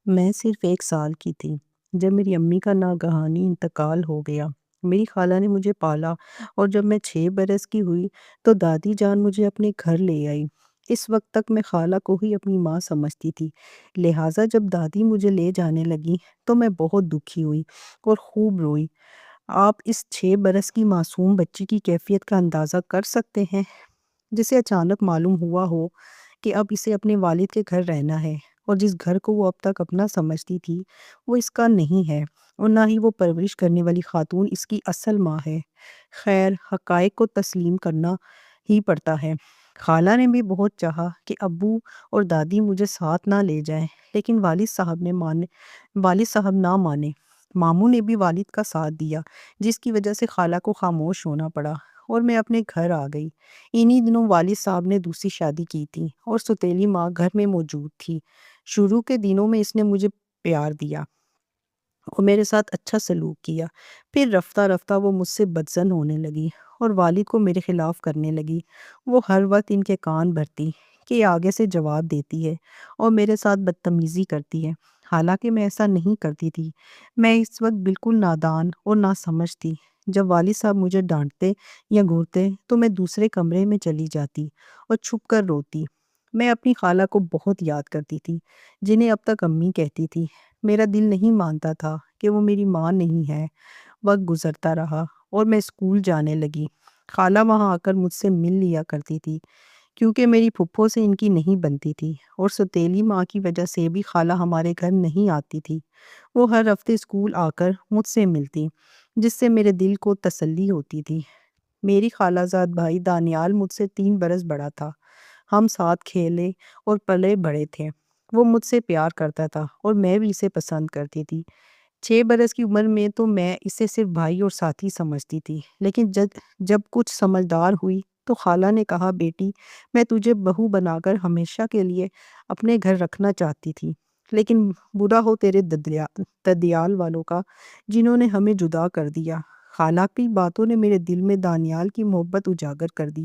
میں صرف 1 سال کی تھی جب میری امی کا ناگہانی انتقال ہو گیا۔ میری خالہ نے مجھے پالا اور جب میں 6 برس کی ہوئی تو دادی جان مجھے اپنے گھر لے آئی۔ اس وقت تک میں خالہ کو ہی اپنی ماں سمجھتی تھی، لہٰذا جب دادی مجھے لے جانے لگی تو میں بہت دکھی ہوئی اور خوب روئی۔ آپ اس 6 برس کی معصوم بچی کی کیفیت کا اندازہ کر سکتے ہیں، جسے اچانک معلوم ہوا ہو کہ اب اسے اپنے والد کے گھر رہنا ہے، اور جس گھر کو وہ اب تک اپنا سمجھتی تھی وہ اس کا نہیں ہے، اور نہ ہی وہ پرورش کرنے والی خاتون اس کی اصل ماں ہے۔ خیر، حقائق کو تسلیم کرنا ہی پڑتا ہے۔ خالہ نے بھی بہت چاہا کہ ابو اور دادی مجھے ساتھ نہ لے جائیں، لیکن والد صاحب نہ مانے۔ ماموں نے بھی والد کا ساتھ دیا، جس کی وجہ سے خالہ کو خاموش ہونا پڑا اور میں اپنے گھر آ گئی۔ انہی دنوں والد صاحب نے دوسری شادی کی تھی اور سوتیلی ماں گھر میں موجود تھی۔ شروع کے دنوں میں اس نے مجھے پیار دیا اور میرے ساتھ اچھا سلوک کیا، پھر رفتہ رفتہ وہ مجھ سے بدظن ہونے لگی اور والد کو میرے خلاف کرنے لگی۔ وہ ہر وقت ان کے کان بھرتی کہ آگے سے جواب دیتی ہے اور میرے ساتھ بدتمیزی کرتی ہے، حالانکہ میں ایسا نہیں کرتی تھی۔ میں اس وقت بالکل نادان اور ناسمجھ تھی۔ جب والد صاحب مجھے ڈانٹتے یا گھورتے تو میں دوسرے کمرے میں چلی جاتی اور چھپ کر روتی۔ میں اپنی خالہ کو بہت یاد کرتی تھی، جنہیں اب تک امی کہتی تھی۔ میرا دل نہیں مانتا تھا کہ وہ میری ماں نہیں ہے۔ وقت گزرتا رہا اور میں اسکول جانے لگی۔ خالہ وہاں آ کر مجھ سے مل لیا کرتی تھی، کیونکہ میری پھپھو سے ان کی نہیں بنتی تھی، اور سوتیلی ماں کی وجہ سے بھی خالہ ہمارے گھر نہیں آتی تھی۔ وہ ہر ہفتے اسکول آ کر مجھ سے ملتی، جس سے میرے دل کو تسلی ہوتی تھی۔ میری خالہ زاد بھائی دانیال مجھ سے 3 برس بڑا تھا۔ ہم ساتھ کھیلے اور پلے بڑے تھے۔ وہ مجھ سے پیار کرتا تھا اور میں بھی اسے پسند کرتی تھی۔ 6 برس کی عمر میں تو میں اسے صرف بھائی اور ساتھی سمجھتی تھی، لیکن جب کچھ سمجھدار ہوئی تو خالہ نے کہا، بیٹی، میں تجھے بہو بنا کر ہمیشہ کے لیے اپنے گھر رکھنا چاہتی تھی، لیکن برا ہو تیرے ددیال والوں کا، جنہوں نے ہمیں جدا کر دیا۔ خالہ کی باتوں نے میرے دل میں دانیال کی محبت اجاگر کر دی۔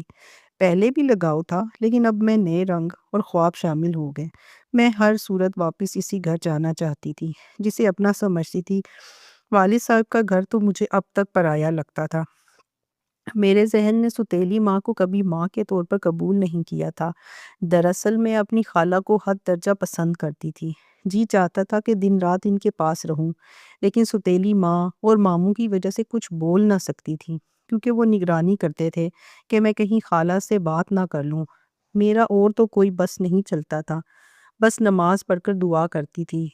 پہلے بھی لگاؤ تھا، لیکن اب میں نئے رنگ اور خواب شامل ہو گئے۔ میں ہر صورت واپس اسی گھر جانا چاہتی تھی جسے اپنا سمجھتی تھی۔ والد صاحب کا گھر تو مجھے اب تک پرایا لگتا تھا۔ میرے ذہن نے سوتیلی ماں کو کبھی ماں کے طور پر قبول نہیں کیا تھا۔ دراصل میں اپنی خالہ کو حد درجہ پسند کرتی تھی۔ جی چاہتا تھا کہ دن رات ان کے پاس رہوں، لیکن سوتیلی ماں اور ماموں کی وجہ سے کچھ بول نہ سکتی تھی، کیونکہ وہ نگرانی کرتے تھے کہ میں کہیں خالہ سے بات نہ کر لوں۔ میرا اور تو کوئی بس نہیں چلتا تھا، بس نماز پڑھ کر دعا کرتی تھی